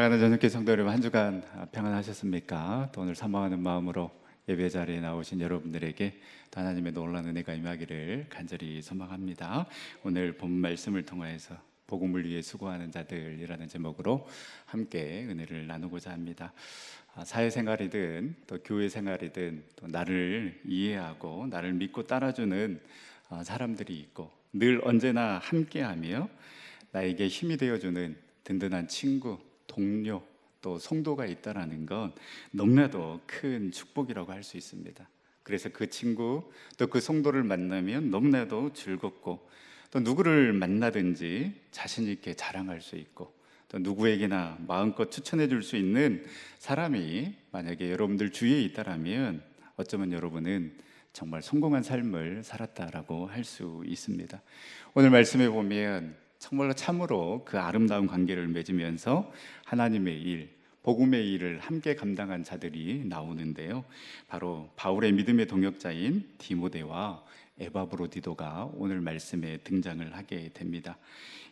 사랑하는 전국의 성도 여러분, 한 주간 평안하셨습니까? 또 오늘 사모하는 마음으로 예배 자리에 나오신 여러분들에게 또 하나님의 놀라운 은혜가 임하기를 간절히 소망합니다. 오늘 본 말씀을 통하여서 복음을 위해 수고하는 자들이라는 제목으로 함께 은혜를 나누고자 합니다. 사회생활이든 또 교회 생활이든 또 나를 이해하고 나를 믿고 따라주는 사람들이 있고, 늘 언제나 함께하며 나에게 힘이 되어주는 든든한 친구, 동료, 또 성도가 있다라는 건 너무나도 큰 축복이라고 할 수 있습니다. 그래서 그 친구 또 그 성도를 만나면 너무나도 즐겁고, 또 누구를 만나든지 자신 있게 자랑할 수 있고, 또 누구에게나 마음껏 추천해 줄 수 있는 사람이 만약에 여러분들 주위에 있다라면 어쩌면 여러분은 정말 성공한 삶을 살았다라고 할 수 있습니다. 오늘 말씀에 보면 정말로 참으로 그 아름다운 관계를 맺으면서 하나님의 일, 복음의 일을 함께 감당한 자들이 나오는데요, 바로 바울의 믿음의 동역자인 디모데와 에바브로디도가 오늘 말씀에 등장을 하게 됩니다.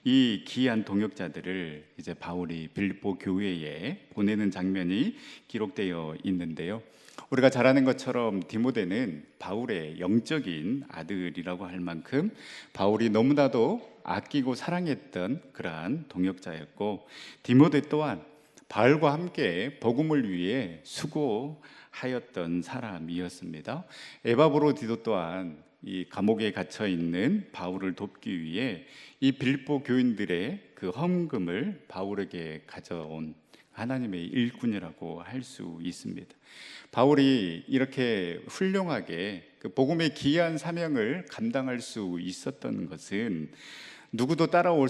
이 귀한 동역자들을 이제 바울이 빌립보 교회에 보내는 장면이 기록되어 있는데요, 우리가 잘 아는 것처럼 디모데는 바울의 영적인 아들이라고 할 만큼 바울이 너무나도 아끼고 사랑했던 그러한 동역자였고, 디모데 또한 바울과 함께 복음을 위해 수고하였던 사람이었습니다. 에바브로디도 또한 이 감옥에 갇혀 있는 바울을 돕기 위해 이 빌립보 교인들의 그 헌금을 바울에게 가져온 하나님의 일꾼이라고 할 수 있습니다. 바울이 이렇게 훌륭하게 그 복음의 귀한 사명을 감당할 수 있었던 것은 누구도 따라올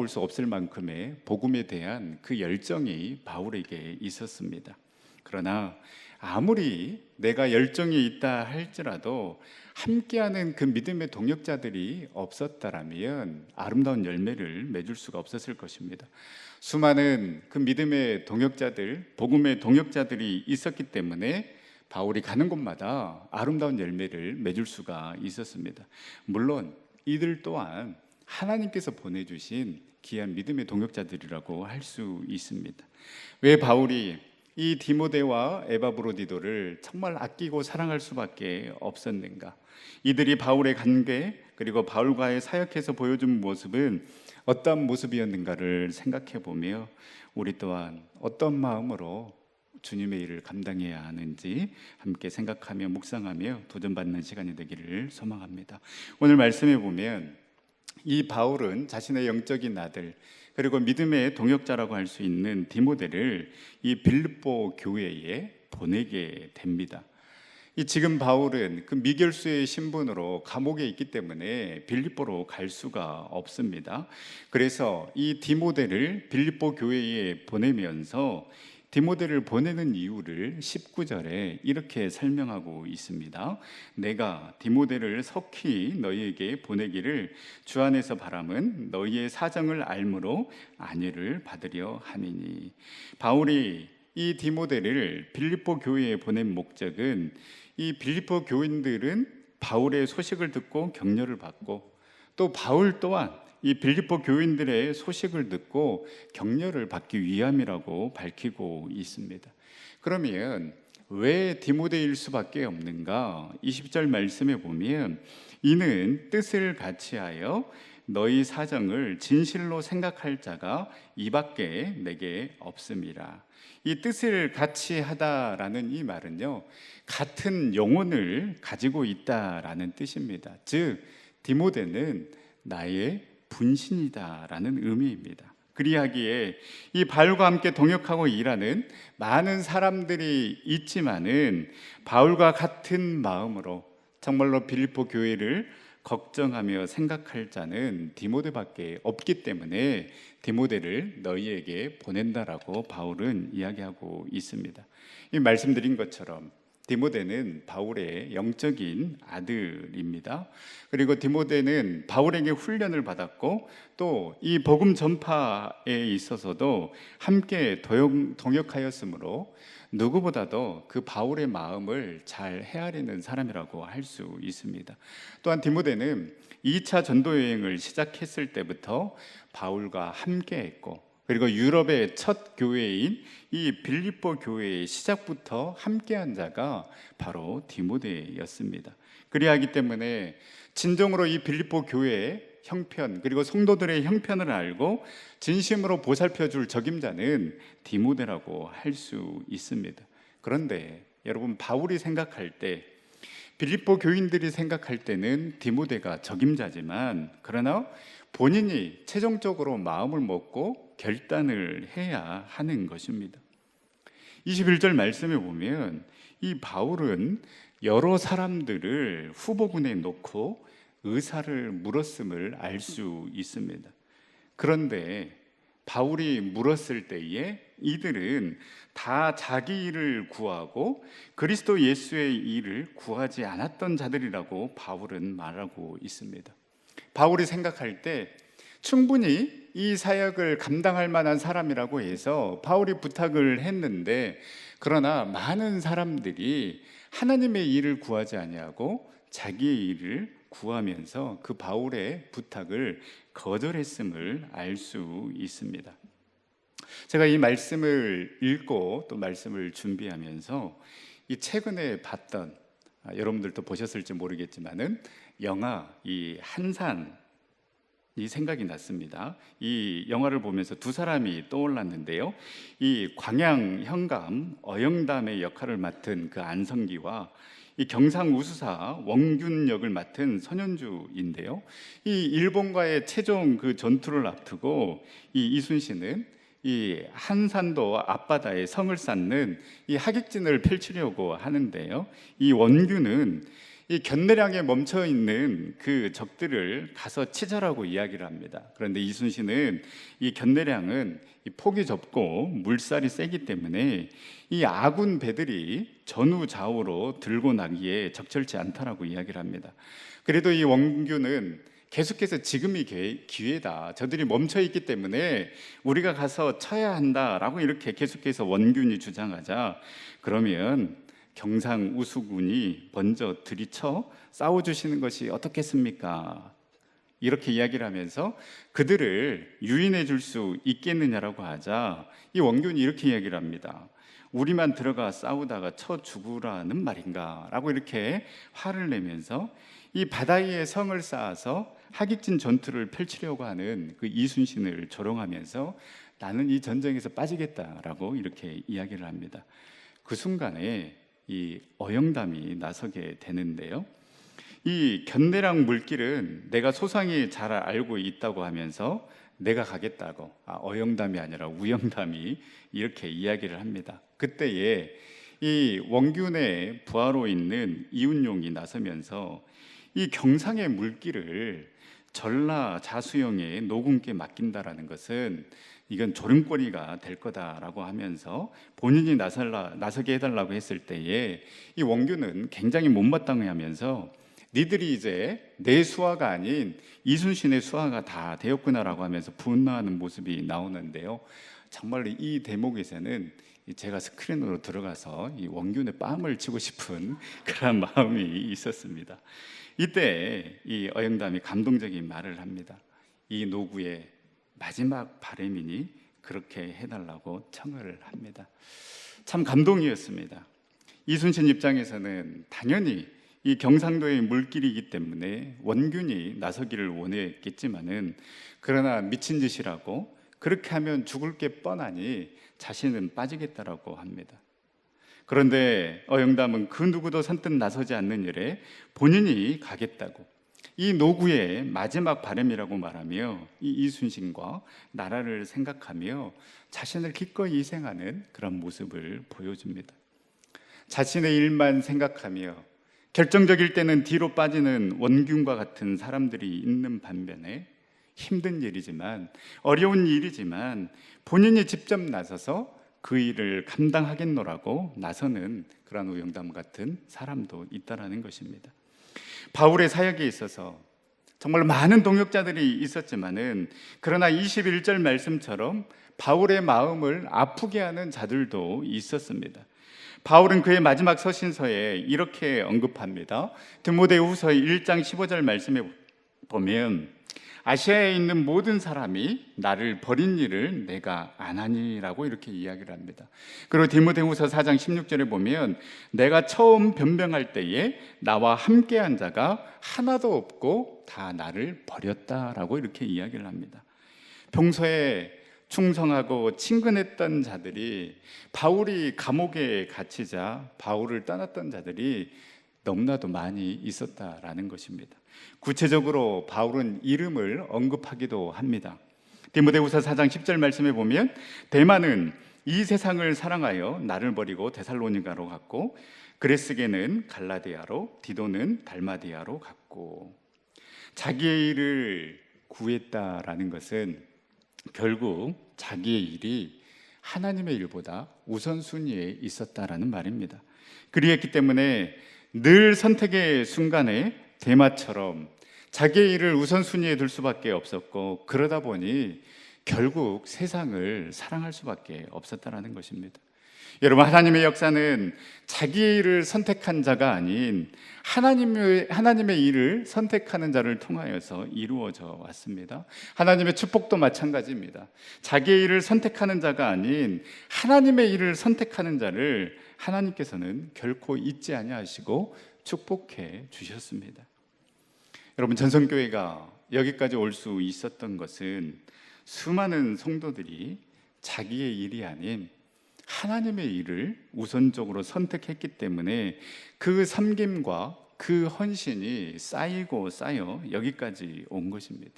수 없을 만큼의 복음에 대한 그 열정이 바울에게 있었습니다. 그러나 아무리 내가 열정이 있다 할지라도 함께하는 그 믿음의 동역자들이 없었다라면 아름다운 열매를 맺을 수가 없었을 것입니다. 수많은 그 믿음의 동역자들, 복음의 동역자들이 있었기 때문에 바울이 가는 곳마다 아름다운 열매를 맺을 수가 있었습니다. 물론 이들 또한 하나님께서 보내주신 귀한 믿음의 동역자들이라고 할 수 있습니다. 왜 바울이 이 디모데와 에바브로디도를 정말 아끼고 사랑할 수밖에 없었는가? 이들이 바울의 관계, 그리고 바울과의 사역에서 보여준 모습은 어떤 모습이었는가를 생각해 보며 우리 또한 어떤 마음으로 주님의 일을 감당해야 하는지 함께 생각하며 묵상하며 도전받는 시간이 되기를 소망합니다. 오늘 말씀에 보면 이 바울은 자신의 영적인 아들, 그리고 믿음의 동역자라고 할 수 있는 디모데를 이 빌립보 교회에 보내게 됩니다. 지금 바울은 그 미결수의 신분으로 감옥에 있기 때문에 빌립보로 갈 수가 없습니다. 그래서 이 디모데를 빌립보 교회에 보내면서 디모데를 보내는 이유를 19절에 이렇게 설명하고 있습니다. 내가 디모데를 속히 너희에게 보내기를 주 안에서 바람은 너희의 사정을 알므로 안위를 받으려 함이니. 바울이 이 디모데를 빌립보 교회에 보낸 목적은 이 빌립보 교인들은 바울의 소식을 듣고 격려를 받고, 또 바울 또한 이 빌립보 교인들의 소식을 듣고 격려를 받기 위함이라고 밝히고 있습니다. 그러면 왜 디모데일 수밖에 없는가? 20절 말씀에 보면 이는 뜻을 같이하여 너희 사정을 진실로 생각할 자가 이밖에 내게 없음이라. 이 뜻을 같이 하다라는 이 말은요, 같은 영혼을 가지고 있다라는 뜻입니다. 즉 디모데는 나의 분신이다라는 의미입니다. 그리하기에 이 바울과 함께 동역하고 일하는 많은 사람들이 있지만은 바울과 같은 마음으로 정말로 빌립보 교회를 걱정하며 생각할 자는 디모데밖에 없기 때문에 디모데를 너희에게 보낸다라고 바울은 이야기하고 있습니다. 이 말씀드린 것처럼 디모데는 바울의 영적인 아들입니다. 그리고 디모데는 바울에게 훈련을 받았고, 또 이 복음 전파에 있어서도 함께 동역하였으므로 누구보다도 그 바울의 마음을 잘 헤아리는 사람이라고 할 수 있습니다. 또한 디모데는 2차 전도 여행을 시작했을 때부터 바울과 함께 했고, 그리고 유럽의 첫 교회인 이 빌립보 교회의 시작부터 함께한 자가 바로 디모데였습니다. 그리하기 때문에 진정으로 이 빌립보 교회의 형편, 그리고 성도들의 형편을 알고 진심으로 보살펴줄 적임자는 디모데라고 할 수 있습니다. 그런데 여러분, 바울이 생각할 때, 빌립보 교인들이 생각할 때는 디모데가 적임자지만, 그러나 본인이 최종적으로 마음을 먹고 결단을 해야 하는 것입니다. 21절 말씀에 보면 이 바울은 여러 사람들을 후보군에 놓고 의사를 물었음을 알 수 있습니다. 그런데 바울이 물었을 때에 이들은 다 자기 일을 구하고 그리스도 예수의 일을 구하지 않았던 자들이라고 바울은 말하고 있습니다. 바울이 생각할 때 충분히 이 사역을 감당할 만한 사람이라고 해서 바울이 부탁을 했는데, 그러나 많은 사람들이 하나님의 일을 구하지 아니하고 자기의 일을 구하면서 그 바울의 부탁을 거절했음을 알 수 있습니다. 제가 이 말씀을 읽고 또 말씀을 준비하면서 이 최근에 봤던, 여러분들도 보셨을지 모르겠지만은 영화 이 한산이 생각이 났습니다. 이 영화를 보면서 두 사람이 떠올랐는데요. 이 광양 현감 어영담의 역할을 맡은 그 안성기와 이 경상우수사 원균 역을 맡은 선현주인데요. 이 일본과의 최종 그 전투를 앞두고 이 이순신은 이 한산도 앞바다에 성을 쌓는 이 하객진을 펼치려고 하는데요. 이 원균은 이 견내량에 멈춰 있는 그 적들을 가서 치절하고 이야기를 합니다. 그런데 이순신은 이 견내량은 이 폭이 좁고 물살이 세기 때문에 이 아군 배들이 전후 좌우로 들고 나기에 적절치 않다라고 이야기를 합니다. 그래도 이 원균은 계속해서 지금이 기회다, 저들이 멈춰 있기 때문에 우리가 가서 쳐야 한다라고 이렇게 계속해서 원균이 주장하자, 그러면 경상우수군이 먼저 들이쳐 싸워주시는 것이 어떻겠습니까? 이렇게 이야기를 하면서 그들을 유인해 줄 수 있겠느냐라고 하자, 이 원균이 이렇게 이야기를 합니다. 우리만 들어가 싸우다가 쳐 죽으라는 말인가? 라고 이렇게 화를 내면서 이 바다 위에 성을 쌓아서 하객진 전투를 펼치려고 하는 그 이순신을 조롱하면서 나는 이 전쟁에서 빠지겠다라고 이렇게 이야기를 합니다. 그 순간에 이 어영담이 나서게 되는데요. 이 견내랑 물길은 내가 소상히 잘 알고 있다고 하면서 내가 가겠다고, 어영담이 아니라 우영담이 이렇게 이야기를 합니다. 그때에 이 원균의 부하로 있는 이운용이 나서면서 이 경상의 물길을 전라 자수영의 노군께 맡긴다라는 것은 이건 조롱거리가 될 거다라고 하면서 본인이 나서게 해달라고 했을 때에 이 원균은 굉장히 못마땅해하면서 니들이 이제 내 수하가 아닌 이순신의 수하가 다 되었구나라고 하면서 분노하는 모습이 나오는데요. 정말 이 대목에서는 제가 스크린으로 들어가서 이 원균의 뺨을 치고 싶은 그런 마음이 있었습니다. 이때 이 어영담이 감동적인 말을 합니다. 이 노구의 마지막 바람이니 그렇게 해달라고 청을 합니다. 참 감동이었습니다. 이순신 입장에서는 당연히 이 경상도의 물길이기 때문에 원균이 나서기를 원했겠지만은, 그러나 미친 짓이라고, 그렇게 하면 죽을 게 뻔하니 자신은 빠지겠다라고 합니다. 그런데 어영담은 그 누구도 선뜻 나서지 않는 일에 본인이 가겠다고, 이 노구의 마지막 바람이라고 말하며 이 이순신과 나라를 생각하며 자신을 기꺼이 희생하는 그런 모습을 보여줍니다. 자신의 일만 생각하며 결정적일 때는 뒤로 빠지는 원균과 같은 사람들이 있는 반면에 힘든 일이지만, 어려운 일이지만 본인이 직접 나서서 그 일을 감당하겠노라고 나서는 그런 우영담 같은 사람도 있다라는 것입니다. 바울의 사역에 있어서 정말 많은 동역자들이 있었지만은, 그러나 21절 말씀처럼 바울의 마음을 아프게 하는 자들도 있었습니다. 바울은 그의 마지막 서신서에 이렇게 언급합니다. 디모데후서 1장 15절 말씀에 보면 아시아에 있는 모든 사람이 나를 버린 일을 내가 안 하니라고 이렇게 이야기를 합니다. 그리고 디모데후서 4장 16절에 보면 내가 처음 변병할 때에 나와 함께한 자가 하나도 없고 다 나를 버렸다라고 이렇게 이야기를 합니다. 평소에 충성하고 친근했던 자들이 바울이 감옥에 갇히자 바울을 떠났던 자들이 너무나도 많이 있었다라는 것입니다. 구체적으로 바울은 이름을 언급하기도 합니다. 디모데후서 4장 10절 말씀에 보면 데마는 이 세상을 사랑하여 나를 버리고 데살로니가로 갔고 그레스게는 갈라디아로 디도는 달마디아로 갔고, 자기의 일을 구했다라는 것은 결국 자기의 일이 하나님의 일보다 우선순위에 있었다라는 말입니다. 그리했기 때문에 늘 선택의 순간에 데마처럼 자기의 일을 우선순위에 둘 수밖에 없었고, 그러다 보니 결국 세상을 사랑할 수밖에 없었다라는 것입니다. 여러분, 하나님의 역사는 자기의 일을 선택한 자가 아닌 하나님의 일을 선택하는 자를 통하여서 이루어져 왔습니다. 하나님의 축복도 마찬가지입니다. 자기의 일을 선택하는 자가 아닌 하나님의 일을 선택하는 자를 하나님께서는 결코 잊지 아니하시고 축복해 주셨습니다. 여러분, 전성교회가 여기까지 올 수 있었던 것은 수많은 성도들이 자기의 일이 아닌 하나님의 일을 우선적으로 선택했기 때문에 그 섬김과 그 헌신이 쌓이고 쌓여 여기까지 온 것입니다.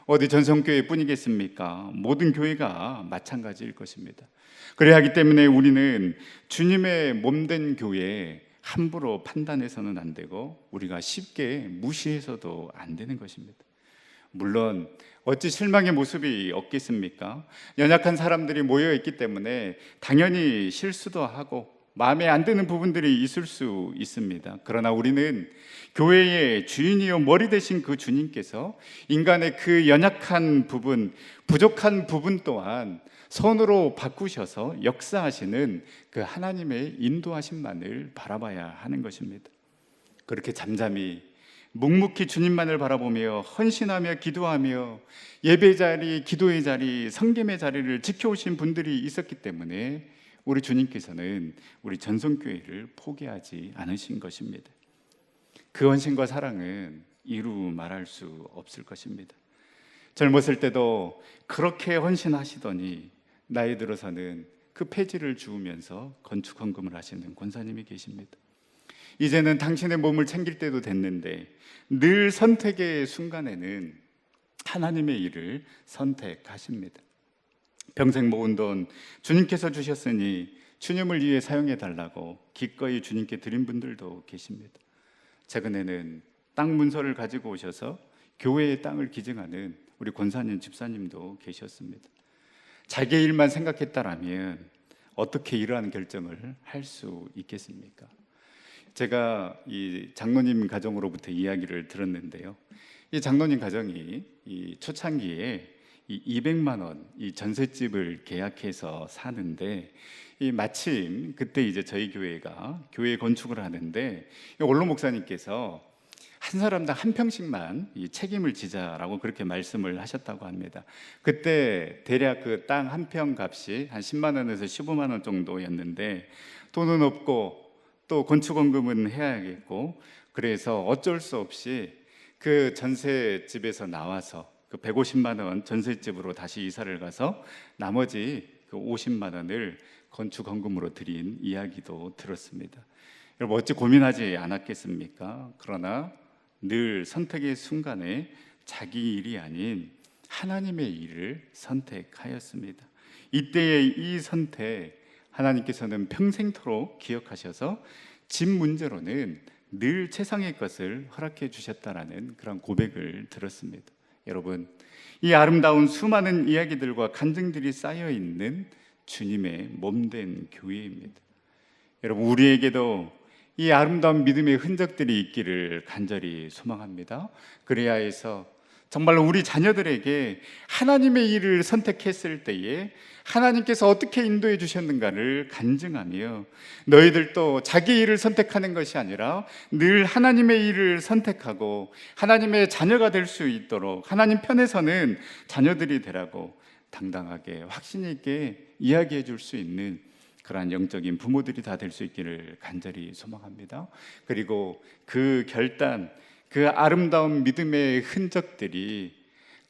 어디 전성교회뿐이겠습니까? 모든 교회가 마찬가지일 것입니다. 그래야 하기 때문에 우리는 주님의 몸된 교회 함부로 판단해서는 안 되고 우리가 쉽게 무시해서도 안 되는 것입니다. 물론 어찌 실망의 모습이 없겠습니까? 연약한 사람들이 모여있기 때문에 당연히 실수도 하고 마음에 안 드는 부분들이 있을 수 있습니다. 그러나 우리는 교회의 주인이요 머리 되신 그 주님께서 인간의 그 연약한 부분, 부족한 부분 또한 선으로 바꾸셔서 역사하시는 그 하나님의 인도하심만을 바라봐야 하는 것입니다. 그렇게 잠잠히 묵묵히 주님만을 바라보며 헌신하며 기도하며 예배 자리, 기도의 자리, 성김의 자리를 지켜오신 분들이 있었기 때문에 우리 주님께서는 우리 전성교회를 포기하지 않으신 것입니다. 그 헌신과 사랑은 이루 말할 수 없을 것입니다. 젊었을 때도 그렇게 헌신하시더니 나이 들어서는 그 폐지를 주우면서 건축 헌금을 하시는 권사님이 계십니다. 이제는 당신의 몸을 챙길 때도 됐는데 늘 선택의 순간에는 하나님의 일을 선택하십니다. 평생 모은 돈 주님께서 주셨으니 주님을 위해 사용해 달라고 기꺼이 주님께 드린 분들도 계십니다. 최근에는 땅 문서를 가지고 오셔서 교회의 땅을 기증하는 우리 권사님, 집사님도 계셨습니다. 자기의 일만 생각했다라면 어떻게 이러한 결정을 할 수 있겠습니까? 제가 이 장로님 가정으로부터 이야기를 들었는데요. 이 장로님 가정이 이 초창기에 이 200만 원 이 전셋집을 계약해서 사는데 이 마침 그때 이제 저희 교회가 교회 건축을 하는데 원로 목사님께서 한 사람당 한 평씩만 이 책임을 지자라고 그렇게 말씀을 하셨다고 합니다. 그때 대략 그 땅 한 평 값이 한 10만 원에서 15만 원 정도였는데 돈은 없고 또 건축원금은 해야겠고, 그래서 어쩔 수 없이 그 전셋집에서 나와서 그 150만 원 전셋집으로 다시 이사를 가서 나머지 그 50만 원을 건축헌금으로 드린 이야기도 들었습니다. 여러분, 어찌 고민하지 않았겠습니까? 그러나 늘 선택의 순간에 자기 일이 아닌 하나님의 일을 선택하였습니다. 이때의 이 선택, 하나님께서는 평생토록 기억하셔서 집 문제로는 늘 최상의 것을 허락해 주셨다라는 그런 고백을 들었습니다. 여러분, 이 아름다운 수많은 이야기들과 간증들이 쌓여 있는 주님의 몸된 교회입니다. 여러분, 우리에게도 이 아름다운 믿음의 흔적들이 있기를 간절히 소망합니다. 그래야 해서 정말로 우리 자녀들에게 하나님의 일을 선택했을 때에 하나님께서 어떻게 인도해 주셨는가를 간증하며, 너희들도 자기 일을 선택하는 것이 아니라 늘 하나님의 일을 선택하고 하나님의 자녀가 될 수 있도록 하나님 편에서는 자녀들이 되라고 당당하게 확신 있게 이야기해 줄 수 있는 그러한 영적인 부모들이 다 될 수 있기를 간절히 소망합니다. 그리고 그 결단, 그 아름다운 믿음의 흔적들이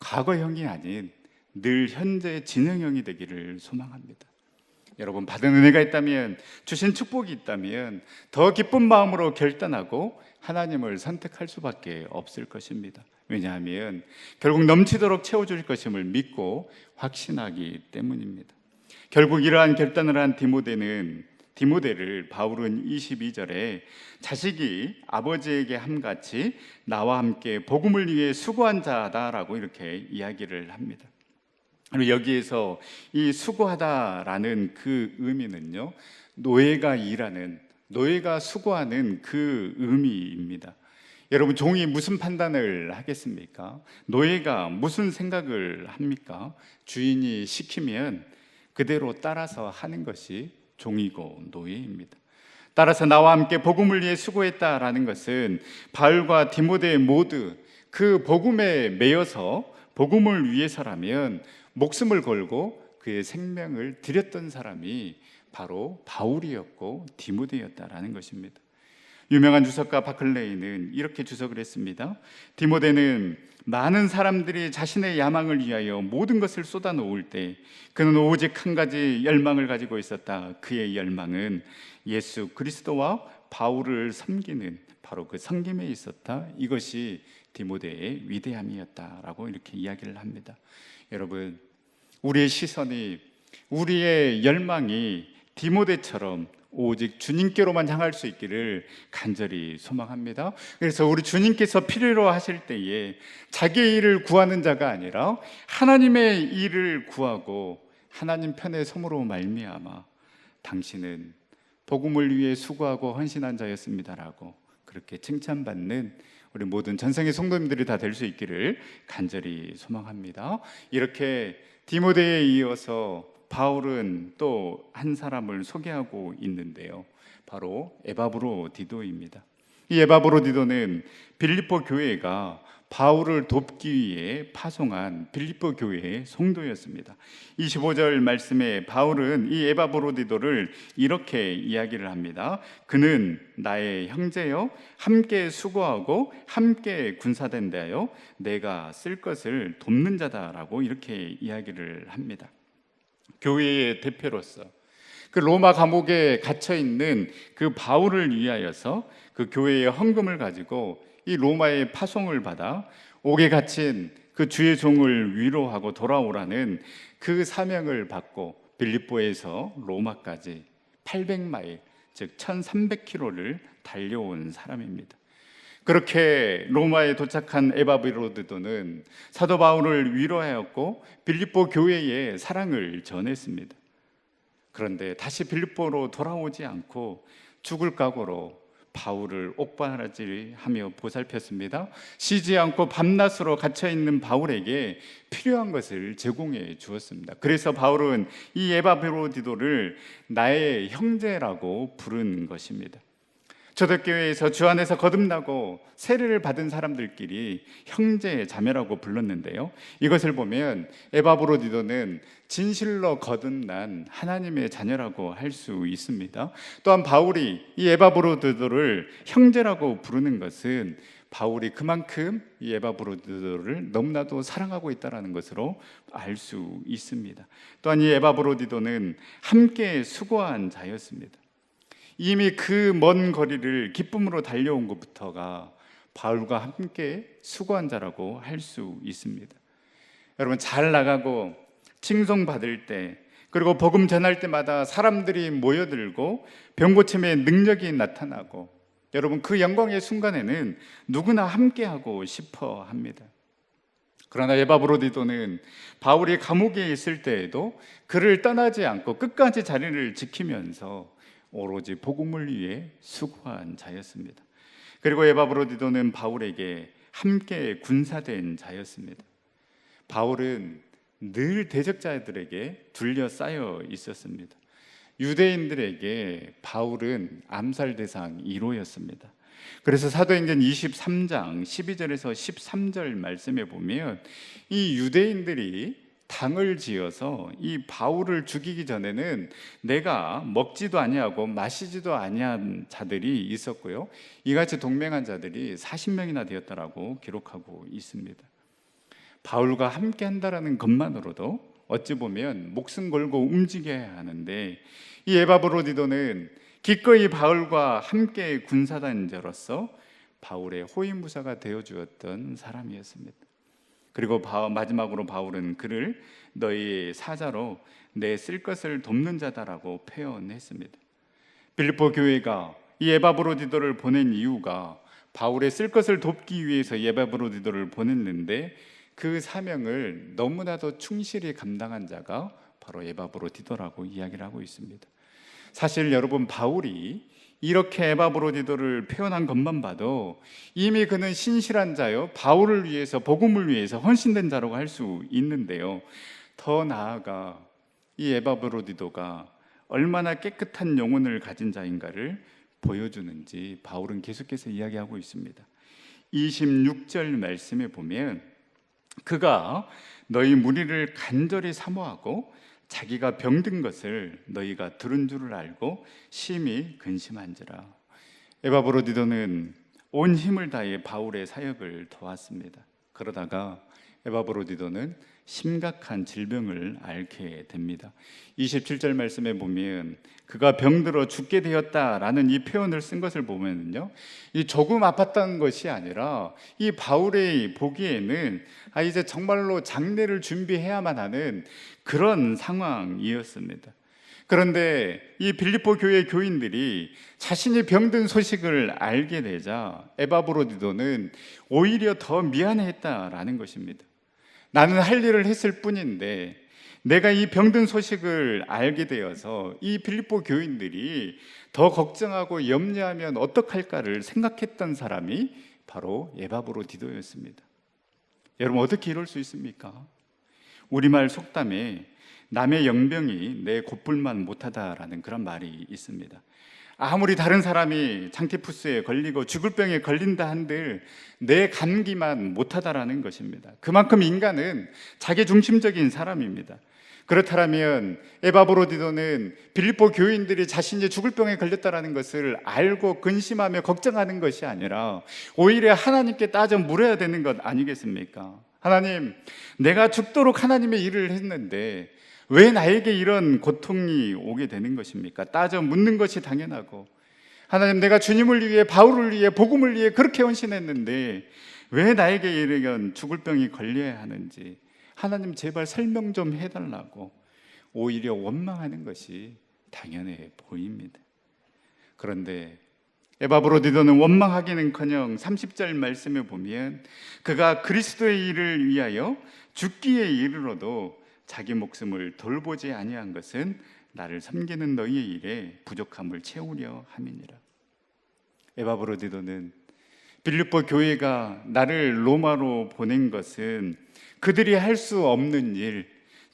과거형이 아닌 늘 현재 진행형이 되기를 소망합니다. 여러분, 받은 은혜가 있다면, 주신 축복이 있다면 더 기쁜 마음으로 결단하고 하나님을 선택할 수밖에 없을 것입니다. 왜냐하면 결국 넘치도록 채워줄 것임을 믿고 확신하기 때문입니다. 결국 이러한 결단을 한 디모데를 바울은 22절에 자식이 아버지에게 함같이 나와 함께 복음을 위해 수고한 자다라고 이렇게 이야기를 합니다. 그리고 여기에서 이 수고하다라는 그 의미는요, 노예가 수고하는 그 의미입니다. 여러분, 종이 무슨 판단을 하겠습니까? 노예가 무슨 생각을 합니까? 주인이 시키면 그대로 따라서 하는 것이 종이고 노예입니다. 따라서 나와 함께 복음을 위해 수고했다라는 것은 바울과 디모데 모두 그 복음에 매여서 복음을 위해서라면 목숨을 걸고 그의 생명을 드렸던 사람이 바로 바울이었고 디모데였다라는 것입니다. 유명한 주석가 바클레이는 이렇게 주석을 했습니다. 디모데는 많은 사람들이 자신의 야망을 위하여 모든 것을 쏟아놓을 때 그는 오직 한 가지 열망을 가지고 있었다. 그의 열망은 예수 그리스도와 바울을 섬기는 바로 그 섬김에 있었다. 이것이 디모데의 위대함이었다라고 이렇게 이야기를 합니다. 여러분, 우리의 시선이, 우리의 열망이 디모데처럼 오직 주님께로만 향할 수 있기를 간절히 소망합니다. 그래서 우리 주님께서 필요로 하실 때에 자기의 일을 구하는 자가 아니라 하나님의 일을 구하고 하나님 편에 섬으로 말미암아 당신은 복음을 위해 수고하고 헌신한 자였습니다라고 그렇게 칭찬받는 우리 모든 전성의 성도님들이 다 될 수 있기를 간절히 소망합니다. 이렇게 디모데에 이어서 바울은 또 한 사람을 소개하고 있는데요, 바로 에바브로디도입니다. 이 에바브로디도는 빌립보 교회가 바울을 돕기 위해 파송한 빌립보 교회의 성도였습니다. 25절 말씀에 바울은 이 에바브로디도를 이렇게 이야기를 합니다. 그는 나의 형제여, 함께 수고하고 함께 군사된 데하여 내가 쓸 것을 돕는 자다라고 이렇게 이야기를 합니다. 교회의 대표로서 그 로마 감옥에 갇혀 있는 그 바울을 위하여서 그 교회의 헌금을 가지고 이 로마의 파송을 받아 옥에 갇힌 그 주의 종을 위로하고 돌아오라는 그 사명을 받고 빌립보에서 로마까지 800마일, 즉 1300km를 달려온 사람입니다. 그렇게 로마에 도착한 에바브로디도는 사도 바울을 위로하였고 빌립보 교회에 사랑을 전했습니다. 그런데 다시 빌립보로 돌아오지 않고 죽을 각오로 바울을 옥바라지하며 보살폈습니다. 쉬지 않고 밤낮으로 갇혀있는 바울에게 필요한 것을 제공해 주었습니다. 그래서 바울은 이 에바브로디도를 나의 형제라고 부른 것입니다. 초대교회에서 주 안에서 거듭나고 세례를 받은 사람들끼리 형제 자매라고 불렀는데요, 이것을 보면 에바브로디도는 진실로 거듭난 하나님의 자녀라고 할 수 있습니다. 또한 바울이 이 에바브로디도를 형제라고 부르는 것은 바울이 그만큼 이 에바브로디도를 너무나도 사랑하고 있다는 것으로 알 수 있습니다. 또한 이 에바브로디도는 함께 수고한 자였습니다. 이미 그 먼 거리를 기쁨으로 달려온 것부터가 바울과 함께 수고한 자라고 할 수 있습니다. 여러분, 잘 나가고 칭송받을 때, 그리고 복음 전할 때마다 사람들이 모여들고 병고침의 능력이 나타나고, 여러분, 그 영광의 순간에는 누구나 함께하고 싶어 합니다. 그러나 에바브로디도는 바울이 감옥에 있을 때에도 그를 떠나지 않고 끝까지 자리를 지키면서 오로지 복음을 위해 수고한 자였습니다. 그리고 에바브로디도는 바울에게 함께 군사된 자였습니다. 바울은 늘 대적자들에게 둘러싸여 있었습니다. 유대인들에게 바울은 암살 대상 1호였습니다. 그래서 사도행전 23장 12절에서 13절 말씀에 보면 이 유대인들이 당을 지어서 이 바울을 죽이기 전에는 내가 먹지도 아니하고 마시지도 아니한 자들이 있었고요, 이같이 동맹한 자들이 40명이나 되었다라고 기록하고 있습니다. 바울과 함께 한다라는 것만으로도 어찌 보면 목숨 걸고 움직여야 하는데, 이 에바브로디도는 기꺼이 바울과 함께 군사단자로서 바울의 호위무사가 되어주었던 사람이었습니다. 그리고 마지막으로 바울은 그를 너희 사자로 내 쓸 것을 돕는 자다라고 표현했습니다. 빌립보 교회가 이 에바브로디도를 보낸 이유가 바울의 쓸 것을 돕기 위해서 에바브로디도를 보냈는데, 그 사명을 너무나도 충실히 감당한 자가 바로 에바브로디도라고 이야기를 하고 있습니다. 사실 여러분, 바울이 이렇게 에바브로디도를 표현한 것만 봐도 이미 그는 신실한 자요, 바울을 위해서, 복음을 위해서 헌신된 자라고 할 수 있는데요, 더 나아가 이 에바브로디도가 얼마나 깨끗한 영혼을 가진 자인가를 보여주는지 바울은 계속해서 이야기하고 있습니다. 26절 말씀에 보면 그가 너희 무리를 간절히 사모하고 자기가 병든 것을 너희가 들은 줄을 알고 심히 근심한지라. 에바브로디도는 온 힘을 다해 바울의 사역을 도왔습니다. 그러다가 에바브로디도는 심각한 질병을 앓게 됩니다. 27절 말씀에 보면 그가 병들어 죽게 되었다라는 이 표현을 쓴 것을 보면요, 이 조금 아팠다는 것이 아니라 이 바울의 보기에는 이제 정말로 장례를 준비해야만 하는 그런 상황이었습니다. 그런데 이 빌립보 교회 교인들이 자신이 병든 소식을 알게 되자 에바브로디도는 오히려 더 미안했다라는 것입니다. 나는 할 일을 했을 뿐인데 내가 이 병든 소식을 알게 되어서 이 빌립보 교인들이 더 걱정하고 염려하면 어떡할까를 생각했던 사람이 바로 에바브로디도였습니다. 여러분, 어떻게 이럴 수 있습니까? 우리말 속담에 남의 영병이 내 곱불만 못하다라는 그런 말이 있습니다. 아무리 다른 사람이 장티푸스에 걸리고 죽을 병에 걸린다 한들 내 감기만 못하다라는 것입니다. 그만큼 인간은 자기중심적인 사람입니다. 그렇다면 에바브로디도는 빌립보 교인들이 자신이 죽을 병에 걸렸다라는 것을 알고 근심하며 걱정하는 것이 아니라 오히려 하나님께 따져 물어야 되는 것 아니겠습니까? 하나님, 내가 죽도록 하나님의 일을 했는데 왜 나에게 이런 고통이 오게 되는 것입니까? 따져 묻는 것이 당연하고, 하나님, 내가 주님을 위해, 바울을 위해, 복음을 위해 그렇게 헌신했는데 왜 나에게 이런 죽을 병이 걸려야 하는지 하나님 제발 설명 좀 해달라고 오히려 원망하는 것이 당연해 보입니다. 그런데 에바브로디도는 원망하기는커녕 30절 말씀에 보면 그가 그리스도의 일을 위하여 죽기에 이르러도 자기 목숨을 돌보지 아니한 것은 나를 섬기는 너희의 일에 부족함을 채우려 함이니라. 에바브로디도는 빌립보 교회가 나를 로마로 보낸 것은 그들이 할 수 없는 일,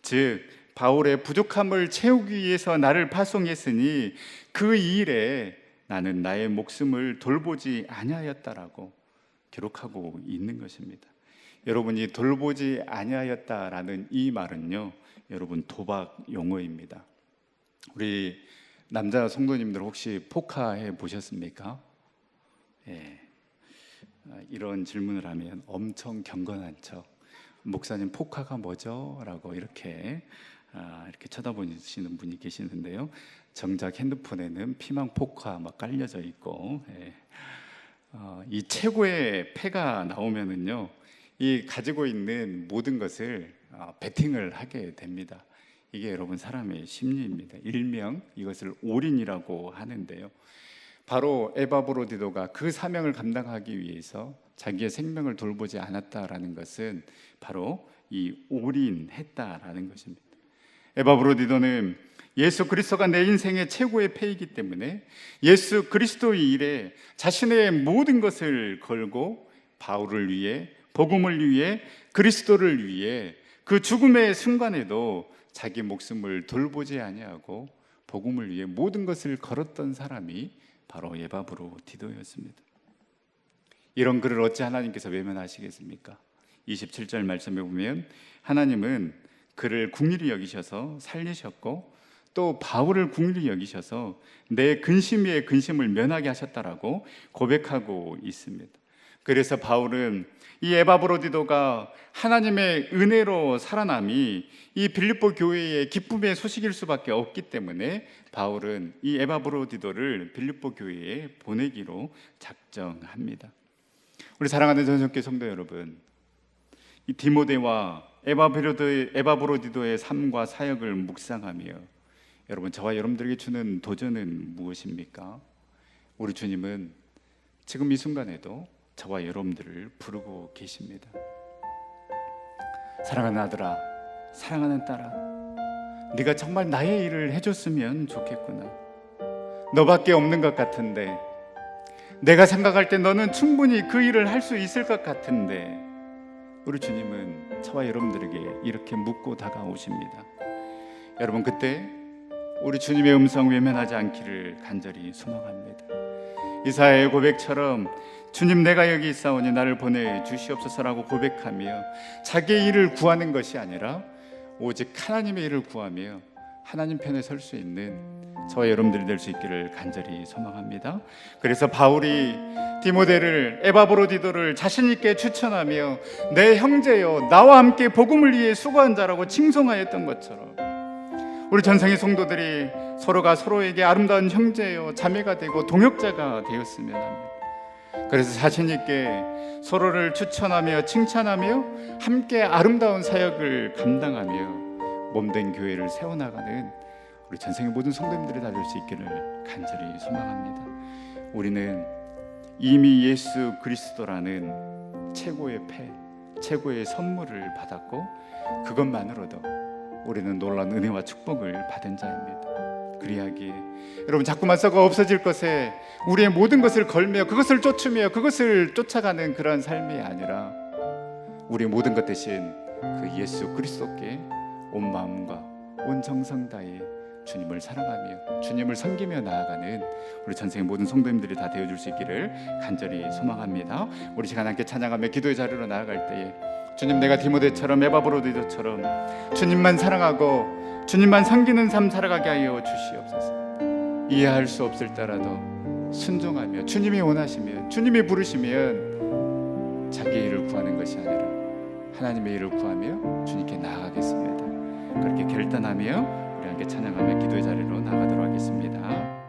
즉 바울의 부족함을 채우기 위해서 나를 파송했으니 그 일에 나는 나의 목숨을 돌보지 아니하였다라고 기록하고 있는 것입니다. 여러분이 돌보지 아니하였다라는 이 말은요, 여러분 도박 용어입니다. 우리 남자 성도님들 혹시 포카해 보셨습니까? 예. 이런 질문을 하면 엄청 경건한 척, 목사님 포카가 뭐죠? 라고 이렇게 쳐다보시는 분이 계시는데요, 정작 핸드폰에는 피망 포카 막 깔려져 있고, 이 최고의 패가 나오면은요, 이 가지고 있는 모든 것을 베팅을 하게 됩니다. 이게 여러분 사람의 심리입니다. 일명 이것을 올인이라고 하는데요, 바로 에바브로디도가 그 사명을 감당하기 위해서 자기의 생명을 돌보지 않았다라는 것은 바로 이 올인했다라는 것입니다. 에바브로디도는 예수 그리스도가 내 인생의 최고의 패이기 때문에 예수 그리스도의 일에 자신의 모든 것을 걸고 바울을 위해, 복음을 위해, 그리스도를 위해 그 죽음의 순간에도 자기 목숨을 돌보지 아니하고 복음을 위해 모든 것을 걸었던 사람이 바로 에바브로디도였습니다. 이런 그를 어찌 하나님께서 외면하시겠습니까? 27절 말씀에 보면 하나님은 그를 긍휼히 여기셔서 살리셨고 또 바울을 긍휼히 여기셔서 내 근심 위에 근심을 면하게 하셨다라고 고백하고 있습니다. 그래서 바울은 이 에바브로디도가 하나님의 은혜로 살아남이 이 빌립보 교회의 기쁨의 소식일 수밖에 없기 때문에 바울은 이 에바브로디도를 빌립보 교회에 보내기로 작정합니다. 우리 사랑하는 전성교 성도 여러분, 이 디모데와 에바브로디도의 삶과 사역을 묵상하며 여러분, 저와 여러분들에게 주는 도전은 무엇입니까? 우리 주님은 지금 이 순간에도 저와 여러분들을 부르고 계십니다. 사랑하는 아들아, 사랑하는 딸아, 네가 정말 나의 일을 해줬으면 좋겠구나. 너밖에 없는 것 같은데, 내가 생각할 때 너는 충분히 그 일을 할 수 있을 것 같은데, 우리 주님은 저와 여러분들에게 이렇게 묻고 다가오십니다. 여러분, 그때 우리 주님의 음성 외면하지 않기를 간절히 소망합니다. 이사야의 고백처럼 주님, 내가 여기 있사오니 나를 보내주시옵소서라고 고백하며 자기의 일을 구하는 것이 아니라 오직 하나님의 일을 구하며 하나님 편에 설 수 있는 저와 여러분들이 될 수 있기를 간절히 소망합니다. 그래서 바울이 디모데를, 에바브로디도를 자신 있게 추천하며 내 형제여, 나와 함께 복음을 위해 수고한 자라고 칭송하였던 것처럼 우리 전생의 성도들이 서로가 서로에게 아름다운 형제여, 자매가 되고 동역자가 되었으면 합니다. 그래서 자신 있게 서로를 추천하며 칭찬하며 함께 아름다운 사역을 감당하며 몸된 교회를 세워나가는 우리 전생의 모든 성도님들이 다 될 수 있기를 간절히 소망합니다. 우리는 이미 예수 그리스도라는 최고의 패, 최고의 선물을 받았고 그것만으로도 우리는 놀라운 은혜와 축복을 받은 자입니다. 그리하기에 여러분, 자꾸만 썩어 없어질 것에 우리의 모든 것을 걸며 그것을 쫓으며 그것을 쫓아가는 그런 삶이 아니라 우리의 모든 것 대신 그 예수 그리스도께 온 마음과 온 정성 다해 주님을 사랑하며 주님을 섬기며 나아가는 우리 전생의 모든 성도님들이 다 되어줄 수 있기를 간절히 소망합니다. 우리 시간 함께 찬양하며 기도의 자리로 나아갈 때에 주님, 내가 디모데처럼 에바브로디도처럼 주님만 사랑하고 주님만 섬기는 삶 살아가게 하여 주시옵소서. 이해할 수 없을 때라도 순종하며 주님이 원하시면, 주님이 부르시면 자기의 일을 구하는 것이 아니라 하나님의 일을 구하며 주님께 나아가겠습니다. 그렇게 결단하며 우리 함께 찬양하며 기도의 자리로 나가도록 하겠습니다.